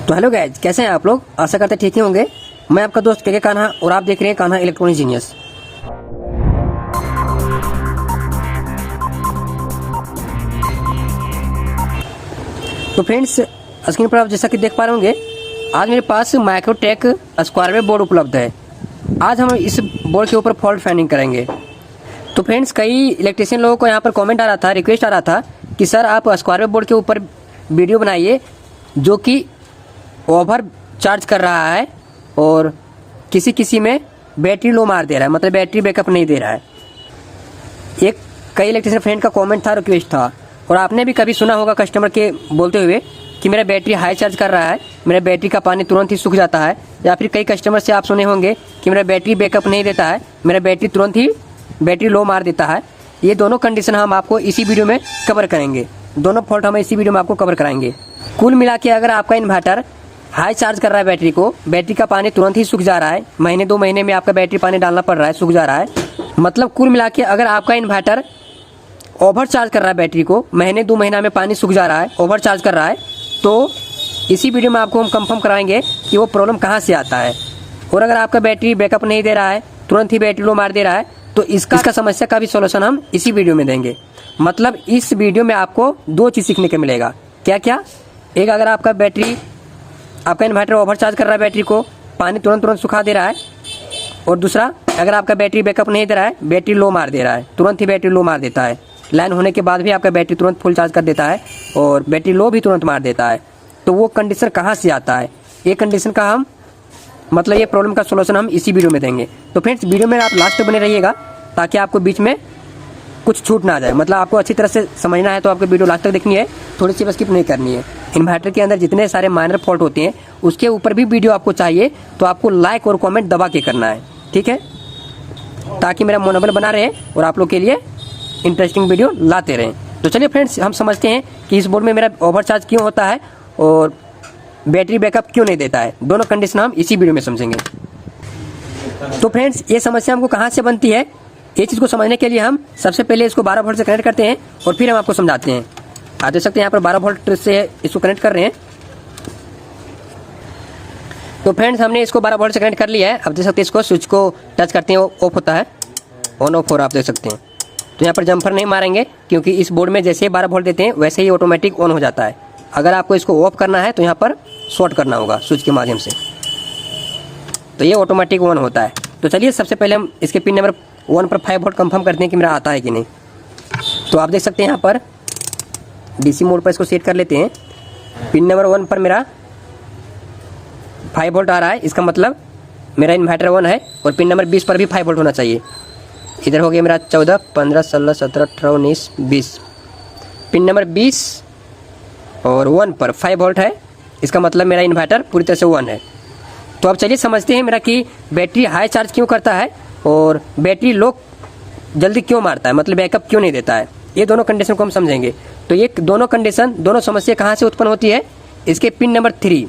तो hello guys, कैसे हैं आप लोग। आशा करते ठीक ही होंगे। मैं आपका दोस्त के कान्हा और आप देख रहे हैं कान्हा इलेक्ट्रॉनिक जीनियस। तो फ्रेंड्स, स्क्रीन पर आप जैसा कि देख पा रहे होंगे, आज मेरे पास माइक्रोटेक स्क्वायर वेव बोर्ड उपलब्ध है। आज हम इस बोर्ड के ऊपर फॉल्ट फाइंडिंग करेंगे। तो फ्रेंड्स, कई इलेक्ट्रिशियन लोगों को यहाँ पर कमेंट आ रहा था, रिक्वेस्ट आ रहा था कि सर आप स्क्वायर वेव बोर्ड के ऊपर वीडियो बनाइए जो कि ओवर चार्ज कर रहा है और किसी में बैटरी लो मार दे रहा है, मतलब बैटरी बैकअप नहीं दे रहा है। एक कई इलेक्ट्रिशियन फ्रेंड का कमेंट था, रिक्वेस्ट था। और आपने भी कभी सुना होगा कस्टमर के बोलते हुए कि मेरा बैटरी हाई चार्ज कर रहा है, मेरा बैटरी का पानी तुरंत ही सूख जाता है। या फिर कई कस्टमर से आप सुने होंगे कि मेरा बैटरी बैकअप नहीं देता है, मेरा बैटरी तुरंत ही बैटरी लो मार देता है। ये दोनों कंडीशन हम आपको इसी वीडियो में कवर करेंगे। दोनों फॉल्ट हम इसी वीडियो में आपको कवर कराएंगे। कुल मिला के अगर आपका इन्वर्टर हाई चार्ज कर रहा है बैटरी को, बैटरी का पानी तुरंत ही सूख जा रहा है, महीने 2 महीने में आपका बैटरी पानी डालना पड़ रहा है, सूख जा रहा है, मतलब कुल मिला के अगर आपका इन्वर्टर ओवर चार्ज कर रहा है बैटरी को, महीने 2 महीना में पानी सूख जा रहा है, ओवर चार्ज कर रहा है, तो इसी वीडियो में आपको हम कंफर्म कराएंगे कि वो प्रॉब्लम कहाँ से आता है। और अगर आपका बैटरी बैकअप नहीं दे रहा है, तुरंत ही बैटरी लो मार दे रहा है, तो इसका समस्या का भी सॉल्यूशन हम इसी वीडियो में देंगे। मतलब इस वीडियो में आपको 2 चीज़ सीखने को मिलेगा। क्या क्या? एक, अगर आपका इन्वर्टर ओवर चार्ज कर रहा है, बैटरी को पानी तुरंत सुखा दे रहा है। और दूसरा, अगर आपका बैटरी बैकअप नहीं दे रहा है, बैटरी लो मार दे रहा है, तुरंत ही बैटरी लो मार देता है, लाइन होने के बाद भी आपका बैटरी तुरंत फुल चार्ज कर देता है और बैटरी लो भी तुरंत मार देता है, तो वो कंडीशन कहाँ से आता है, ये कंडीशन का हम मतलब ये प्रॉब्लम का सॉल्यूशन हम इसी वीडियो में देंगे। तो फ्रेंड्स, वीडियो में आप लास्ट तक बने रहिएगा ताकि आपको बीच में कुछ छूट ना जाए। मतलब आपको अच्छी तरह से समझना है तो आपको वीडियो लास्ट तक देखनी है, थोड़ी सी बस स्किप नहीं करनी है। इन्वर्टर के अंदर जितने सारे माइनर फॉल्ट होते हैं उसके ऊपर भी वीडियो आपको चाहिए, तो आपको लाइक और कमेंट दबा के करना है, ठीक है, ताकि मेरा मनोबल बना रहे और आप लोग के लिए इंटरेस्टिंग वीडियो लाते रहें। तो चलिए फ्रेंड्स, हम समझते हैं कि इस बोर्ड में मेरा ओवरचार्ज क्यों होता है और बैटरी बैकअप क्यों नहीं देता है। दोनों कंडीशन हम इसी वीडियो में समझेंगे। तो फ्रेंड्स, ये समस्या हमको कहाँ से बनती है, ये चीज़ को समझने के लिए हम सबसे पहले इसको 12 वोल्ट से कनेक्ट करते हैं और फिर हम आपको समझाते हैं। आप देख सकते हैं यहाँ पर 12 वोल्ट से इसको कनेक्ट कर रहे हैं। तो फ्रेंड्स, हमने इसको 12 वोल्ट से कनेक्ट कर लिया है। अब देख सकते हैं, इसको स्विच को टच करते हैं, ऑफ होता है, ऑन ऑफ हो रहा, आप देख सकते हैं। तो यहाँ पर जंपर नहीं मारेंगे क्योंकि इस बोर्ड में जैसे ही 12 वोल्ट देते हैं वैसे ही ऑटोमेटिक ऑन हो जाता है। अगर आपको इसको ऑफ करना है तो यहाँ पर शॉर्ट करना होगा स्विच के माध्यम से, तो ये ऑटोमेटिक ऑन होता है। तो चलिए सबसे पहले हम इसके पिन नंबर 1 पर 5 वोल्ट कंफर्म करते हैं कि मेरा आता है कि नहीं। तो आप देख सकते हैं यहाँ पर डीसी मोड पर इसको सेट कर लेते हैं। पिन नंबर 1 पर मेरा 5 वोल्ट आ रहा है, इसका मतलब मेरा इन्वर्टर ऑन है। और पिन नंबर 20 पर भी 5 वोल्ट होना चाहिए। इधर हो गया मेरा 14, 15, 16, 17, 18, 19, 20। पिन नंबर 20 और 1 पर 5 वोल्ट है, इसका मतलब मेरा इन्वर्टर पूरी तरह से ऑन है। तो अब चलिए समझते हैं मेरा कि बैटरी हाई चार्ज क्यों करता है और बैटरी लो जल्दी क्यों मारता है, मतलब बैकअप क्यों नहीं देता है। ये दोनों कंडीशन को हम समझेंगे। तो ये दोनों समस्या कहाँ से उत्पन्न होती है, इसके पिन नंबर 3।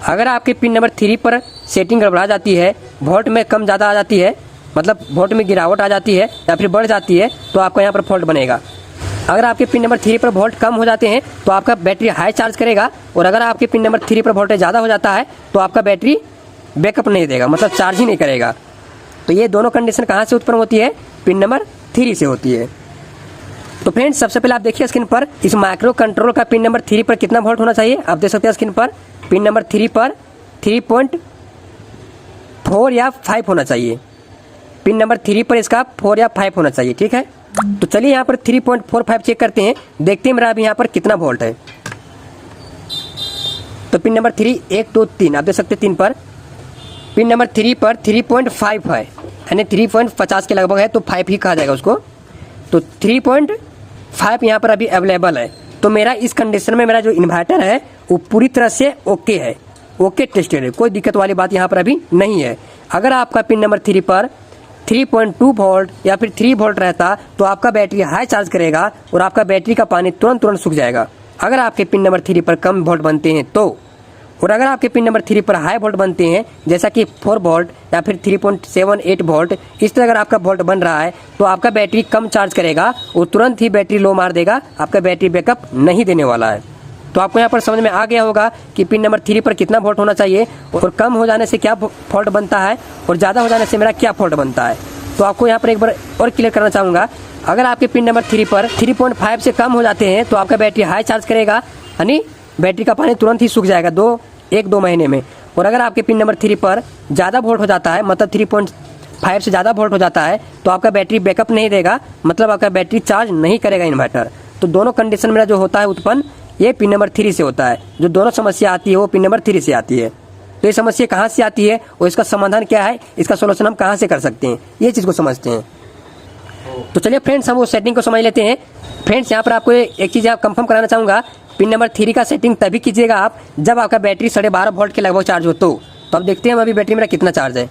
अगर आपके पिन नंबर 3 पर सेटिंग गड़बड़ा जाती है, वोल्ट में कम ज़्यादा आ जाती है, मतलब वोल्ट में गिरावट आ जाती है या फिर बढ़ जाती है, तो आपका यहाँ पर फॉल्ट बनेगा। अगर आपके पिन नंबर 3 पर वोल्ट कम हो जाते हैं तो आपका बैटरी हाई चार्ज करेगा, और अगर आपके पिन नंबर 3 पर वोल्टेज ज़्यादा हो जाता है तो आपका बैटरी बैकअप नहीं देगा, मतलब चार्ज ही नहीं करेगा। तो ये दोनों कंडीशन कहाँ से उत्पन्न होती है, पिन नंबर 3 से होती है। तो फ्रेंड्स, सबसे पहले आप देखिए स्क्रीन पर इस माइक्रो कंट्रोल का पिन नंबर 3 पर कितना वोल्ट होना चाहिए। आप देख सकते हैं स्क्रीन पर पिन नंबर 3 पर 3.4 या 5 होना चाहिए। पिन नंबर 3 पर इसका 4 या 5 होना चाहिए, ठीक है। तो चलिए यहाँ पर 3.45 चेक करते हैं, देखते हैं मेरा अभी यहाँ पर कितना वोल्ट है। तो पिन नंबर 3, 1, 2, 3, आप देख सकते हैं 3 पर पिन नंबर 3 पर 3.5 है, यानी 3.50 के लगभग है, तो 5 ही कहा जाएगा उसको। तो 3.5 यहाँ पर अभी अवेलेबल है। तो मेरा इस कंडीशन में मेरा जो इन्वर्टर है वो पूरी तरह से ओके है, ओके टेस्टेड है, कोई दिक्कत वाली बात यहाँ पर अभी नहीं है। अगर आपका पिन नंबर 3 पर 3.2 वोल्ट या फिर 3 वोल्ट रहता तो आपका बैटरी हाई चार्ज करेगा और आपका बैटरी का पानी तुरंत सूख जाएगा। अगर आपके पिन नंबर 3 पर कम वोल्ट बनते हैं तो, और अगर आपके पिन नंबर 3 पर हाई वोल्ट बनते हैं जैसा कि 4 वोल्ट या फिर 3.78 वोल्ट, इस तरह अगर आपका वोल्ट बन रहा है तो आपका बैटरी कम चार्ज करेगा और तुरंत ही बैटरी लो मार देगा, आपका बैटरी बैकअप नहीं देने वाला है। तो आपको यहाँ पर समझ में आ गया होगा कि पिन नंबर 3 पर कितना वोल्ट होना चाहिए और कम हो जाने से क्या फॉल्ट बनता है और ज़्यादा हो जाने से मेरा क्या फॉल्ट बनता है। तो आपको यहाँ पर एक बार और क्लियर करना चाहूँगा, अगर आपके पिन नंबर 3 पर 3.5 से कम हो जाते हैं तो आपका बैटरी हाई चार्ज करेगा, यानी बैटरी का पानी तुरंत ही सूख जाएगा 1-2 महीने में। और अगर आपके पिन नंबर 3 पर ज़्यादा वोल्ट हो जाता है, मतलब 3.5 से ज़्यादा वोल्ट हो जाता है, तो आपका बैटरी बैकअप नहीं देगा, मतलब आपका बैटरी चार्ज नहीं करेगा इन्वर्टर। तो दोनों कंडीशन मेरा जो होता है उत्पन्न, ये पिन नंबर 3 से होता है। जो दोनों समस्या आती है वो पिन नंबर 3 से आती है। तो ये समस्या कहाँ से आती है और इसका समाधान क्या है, इसका सोल्यूशन हम कहाँ से कर सकते हैं, ये चीज़ को समझते हैं। तो चलिए फ्रेंड्स, हम वो सेटिंग को समझ लेते हैं। फ्रेंड्स, यहाँ पर आपको एक चीज़ आप कंफर्म कराना चाहूँगा, पिन नंबर 3 का सेटिंग तभी कीजिएगा आप जब आपका बैटरी 12.5 वोल्ट के लगभग चार्ज हो। तो अब देखते हैं हम अभी बैटरी मेरा कितना चार्ज है।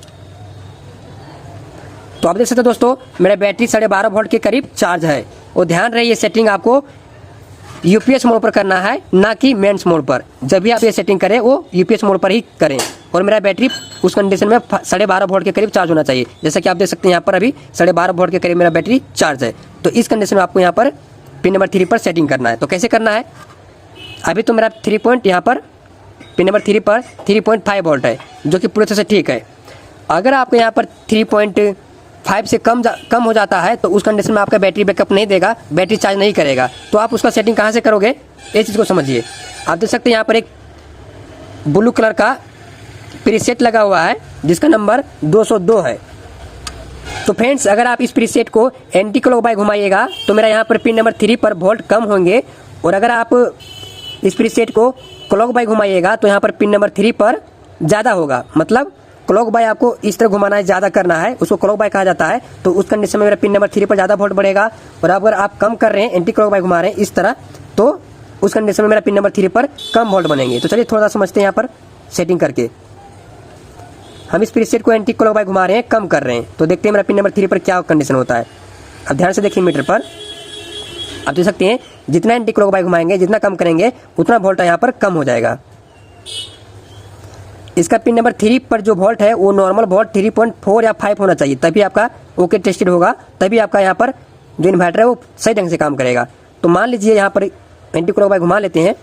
तो आप देख सकते हो दोस्तों, मेरा बैटरी 12.5 वोल्ट के करीब चार्ज है। और ध्यान रहे, ये सेटिंग आपको यूपीएस मोड पर करना है, ना कि मेंस मोड पर। जब भी आप ये सेटिंग करें वो यूपीएस मोड पर ही करें। और मेरा बैटरी उस कंडीशन में 12.5 वोल्ट के करीब चार्ज होना चाहिए। जैसा कि आप देख सकते हैं यहाँ पर अभी 12.5 वोल्ट के करीब मेरा बैटरी चार्ज है। तो इस कंडीशन में आपको यहाँ पर पिन नंबर 3 पर सेटिंग करना है। तो कैसे करना है, अभी तो मेरा 3 पॉइंट यहाँ पर पिन नंबर 3 पर 3.5 वोल्ट है, जो कि पूरी तरह से ठीक है। अगर आपको यहाँ पर 3.5 से कम हो जाता है तो उस कंडीशन में आपका बैटरी बैकअप नहीं देगा, बैटरी चार्ज नहीं करेगा। तो आप उसका सेटिंग कहाँ से करोगे, ये चीज़ को समझिए। आप देख सकते हैं यहाँ पर एक ब्लू कलर का प्रीसेट लगा हुआ है जिसका नंबर 202 है। तो फ्रेंड्स, अगर आप इस प्रीसेट को एंटी क्लॉक बाय घुमाइएगा तो मेरा यहाँ पर पिन नंबर 3 पर वोल्ट कम होंगे। और अगर आप इस प्रीसेट को क्लॉक बाय घुमाइएगा तो यहाँ पर पिन नंबर 3 पर ज़्यादा होगा। मतलब क्लॉक बाय आपको इस तरह घुमाना है, ज़्यादा करना है, उसको क्लॉक बाय कहा जाता है। तो उस कंडीशन में मेरा पिन नंबर 3 पर ज़्यादा वोल्ट बढ़ेगा। और अगर आप कम कर रहे हैं, एंटी क्लॉक बाय घुमा रहे हैं इस तरह, तो उस कंडीशन में मेरा पिन नंबर 3 पर कम वोल्ट बनेंगे। तो चलिए थोड़ा सा समझते हैं यहाँ पर सेटिंग करके। हम इस प्रीसेट को एंटी क्लॉक बाय घुमा रहे हैं, कम कर रहे हैं, तो देखते हैं मेरा पिन नंबर 3 पर क्या कंडीशन होता है। अब ध्यान से देखिए मीटर पर, आप देख सकते हैं जितना एंटी क्लॉक बाय घुमाएंगे, जितना कम करेंगे, उतना वोल्ट यहाँ पर कम हो जाएगा। इसका पिन नंबर 3 पर जो वोल्ट है वो नॉर्मल वोल्ट 3.4 या 5 होना चाहिए, तभी आपका ओके टेस्टेड होगा, तभी आपका यहाँ पर जो इन्वर्टर है वो सही ढंग से काम करेगा। तो मान लीजिए यहाँ पर एंटी क्लॉक बाय घुमा लेते हैं।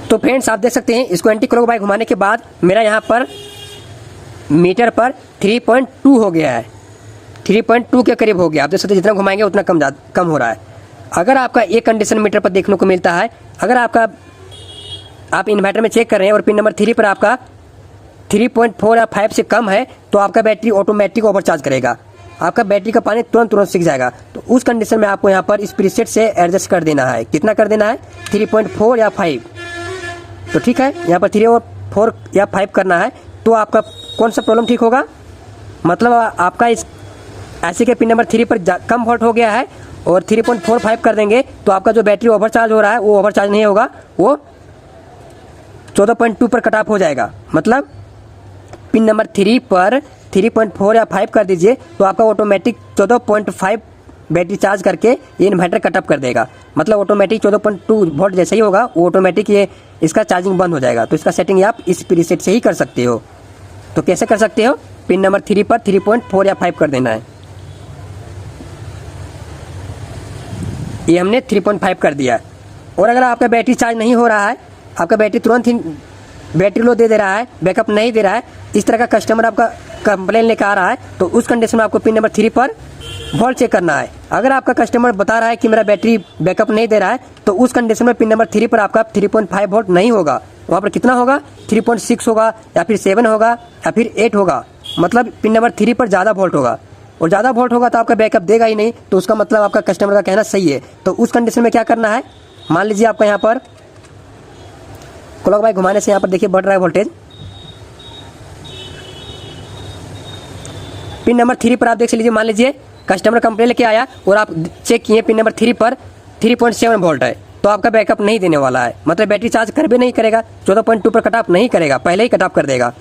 तो फ्रेंड्स, आप देख सकते हैं इसको एंटी क्लॉक बाय घुमाने के बाद मेरा यहाँ पर मीटर पर 3.2 हो गया है, 3.2 के करीब हो गया। आप देख सकते हैं जितना घुमाएंगे उतना कम हो रहा है। अगर आपका एक कंडीशन मीटर पर देखने को मिलता है, अगर आप इन्वर्टर में चेक कर रहे हैं और पिन नंबर 3 पर आपका 3.4 या 5 से कम है, तो आपका बैटरी ऑटोमेटिक ओवरचार्ज करेगा, आपका बैटरी का पानी तुरंत सूख जाएगा। तो उस कंडीशन में आपको यहाँ पर इस प्रीसेट से एडजस्ट कर देना है। कितना कर देना है, 3.4 या 5। तो ठीक है, यहाँ पर 3 और 4 या 5 करना है। तो आपका कौन सा प्रॉब्लम ठीक होगा, मतलब आपका इस ऐसे के पिन नंबर 3 पर कम वोल्ट हो गया है और 3.45 कर देंगे तो आपका जो बैटरी ओवरचार्ज हो रहा है वो ओवरचार्ज नहीं होगा, वो 14.2 पर कट ऑफ हो जाएगा। मतलब पिन नंबर 3 पर 3.4 या 5 कर दीजिए तो आपका ऑटोमेटिक 14.5 बैटरी चार्ज करके ये इन्वर्टर कट ऑफ कर देगा। मतलब ऑटोमेटिक 14.2 वोल्ट जैसे ही होगा वो ऑटोमेटिक ये इसका चार्जिंग बंद हो जाएगा। तो इसका सेटिंग आप इस प्रीसेट से ही कर सकते हो। तो कैसे कर सकते हो, पिन नंबर 3 पर 3.4 या 5 कर देना है। ये हमने 3.5 कर दिया। और अगर आपका बैटरी चार्ज नहीं हो रहा है, आपका बैटरी तुरंत ही बैटरी लो दे रहा है, बैकअप नहीं दे रहा है, इस तरह का कस्टमर आपका कंप्लेन लेकर आ रहा है, तो उस कंडीशन में आपको पिन नंबर 3 पर वोल्ट चेक करना है। अगर आपका कस्टमर बता रहा है कि मेरा बैटरी बैकअप नहीं दे रहा है, तो उस कंडीशन में पिन नंबर 3 पर आपका 3.5 वोल्ट नहीं होगा, वहाँ पर कितना होगा, 3.6 होगा या फिर 7 होगा या फिर 8 होगा। मतलब पिन नंबर 3 पर ज़्यादा वोल्ट होगा, और ज़्यादा वोल्ट होगा तो आपका बैकअप देगा ही नहीं। तो उसका मतलब आपका कस्टमर का कहना सही है। तो उस कंडीशन में क्या करना है, मान लीजिए आपका यहाँ पर क्लॉक बाय घुमाने से यहाँ पर देखिए बढ़ रहा है वोल्टेज। पिन नंबर 3 पर आप देख लीजिए, मान लीजिए कस्टमर कंप्लेन लेके आया और आप चेक किए पिन नंबर 3 पर 3.7 वोल्ट है, तो आपका बैकअप नहीं देने वाला है। मतलब बैटरी चार्ज कर भी नहीं करेगा, 14.2 पर कट ऑफ नहीं करेगा, पहले ही कट ऑफ कर देगा।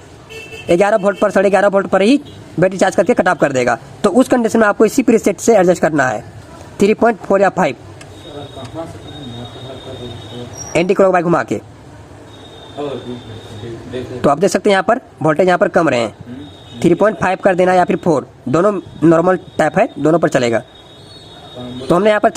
11 वोल्ट पर 11.5 वोल्ट पर ही बैटरी चार्ज करके कट ऑफ कर देगा। तो उस कंडीशन में आपको इसी प्रीसेट से एडजस्ट करना है, 3.4 या 5 एंटी क्लॉक बाय घुमा के। तो आप देख सकते हैं यहाँ पर वोल्टेज यहाँ पर कम रहे हैं, 3.5 कर देना या फिर 4, दोनों नॉर्मल टाइप है, दोनों पर चलेगा। तो हमने यहाँ पर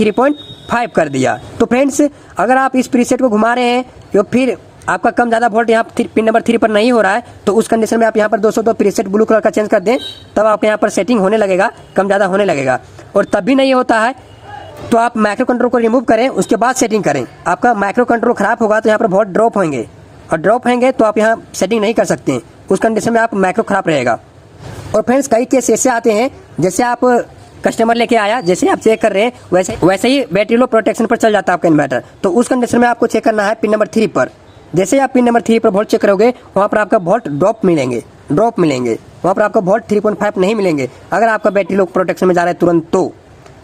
3.5 कर दिया। तो फ्रेंड्स अगर आप इस प्रीसेट को घुमा रहे हैं या फिर आपका कम ज़्यादा वोल्ट यहाँ पिन नंबर 3 पर नहीं हो रहा है, तो उस कंडीशन में आप यहाँ पर 202 प्रीसेट ब्लू कलर का चेंज कर दें, तब आपके यहाँ पर सेटिंग होने लगेगा, कम ज़्यादा होने लगेगा। और तब भी नहीं होता है तो आप माइक्रो कंट्रोल को रिमूव करें, उसके बाद सेटिंग करें। आपका माइक्रो कंट्रोल खराब होगा तो यहाँ पर बहुत ड्रॉप होंगे, और ड्रॉप होंगे तो आप यहाँ सेटिंग नहीं कर सकते हैं, उस कंडीशन में आप माइक्रो खराब रहेगा। और फ्रेंड्स कई केस ऐसे आते हैं, जैसे आप कस्टमर लेके आया, जैसे आप चेक कर रहे हैं वैसे ही बैटरी लो प्रोटेक्शन पर चल जाता है आपका इन्वर्टर। तो उस कंडीशन में आपको चेक करना है पिन नंबर 3 पर। जैसे आप पिन नंबर 3 पर वोल्ट चेक करोगे, वहाँ पर आपका वोल्ट ड्रॉप मिलेंगे, वहाँ पर आपका वोल्ट 3.5 नहीं मिलेंगे अगर आपका बैटरी लो प्रोटेक्शन में जा रहा है तुरंत।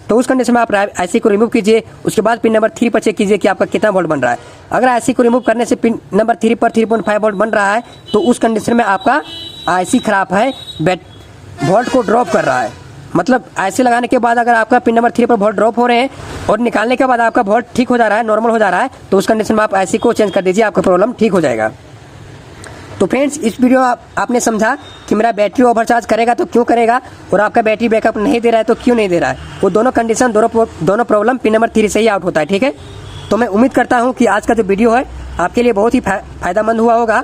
तो उस कंडीशन में आप आईसी को रिमूव कीजिए, उसके बाद पिन नंबर 3 पर चेक कीजिए कि आपका कितना वोल्ट बन रहा है। अगर आईसी को रिमूव करने से पिन नंबर 3 पर 3.5 वोल्ट बन रहा है, तो उस कंडीशन में आपका आईसी खराब है, वोल्ट को ड्रॉप कर रहा है। मतलब आईसी लगाने के बाद अगर आपका पिन नंबर 3 पर वोल्ट ड्रॉप हो रहे हैं और निकालने के बाद आपका वोल्ट ठीक हो जा रहा है, नॉर्मल हो जा रहा है, तो उस कंडीशन में आप आईसी को चेंज कर दीजिए, आपका प्रॉब्लम ठीक हो जाएगा। तो फ्रेंड्स इस वीडियो आपने समझा कि मेरा बैटरी ओवरचार्ज करेगा तो क्यों करेगा, और आपका बैटरी बैकअप नहीं दे रहा है तो क्यों नहीं दे रहा है। वो दोनों कंडीशन, दोनों प्रॉब्लम पिन नंबर 3 से ही आउट होता है, ठीक है। तो मैं उम्मीद करता हूँ कि आज का जो वीडियो है आपके लिए बहुत ही फ़ायदेमंद हुआ होगा,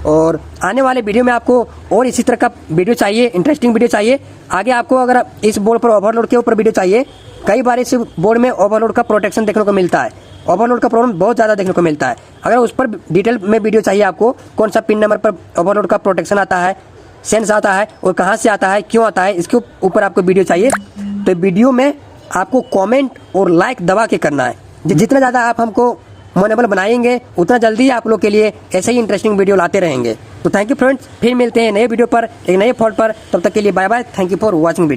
और आने वाले वीडियो में आपको और इसी तरह का वीडियो चाहिए, इंटरेस्टिंग वीडियो चाहिए। आगे आपको अगर इस बोर्ड पर ओवरलोड के ऊपर वीडियो चाहिए, कई बार इस बोर्ड में ओवरलोड का प्रोटेक्शन देखने को मिलता है, ओवरलोड का प्रॉब्लम बहुत ज़्यादा देखने को मिलता है। अगर उस पर डिटेल में वीडियो चाहिए आपको, कौन सा पिन नंबर पर ओवरलोड का प्रोटेक्शन आता है, सेंस आता है और कहाँ से आता है, क्यों आता है, इसके ऊपर आपको वीडियो चाहिए, तो वीडियो में आपको कमेंट और लाइक दबा के करना है। जितना ज़्यादा आप हमको मोनेबल बनाएंगे, उतना जल्दी आप लोग के लिए ऐसे ही इंटरेस्टिंग वीडियो लाते रहेंगे। तो थैंक यू फ्रेंड्स, फिर मिलते हैं नए वीडियो पर, एक नए फॉल्ट पर। तब तक के लिए bye bye, thank you for watching video.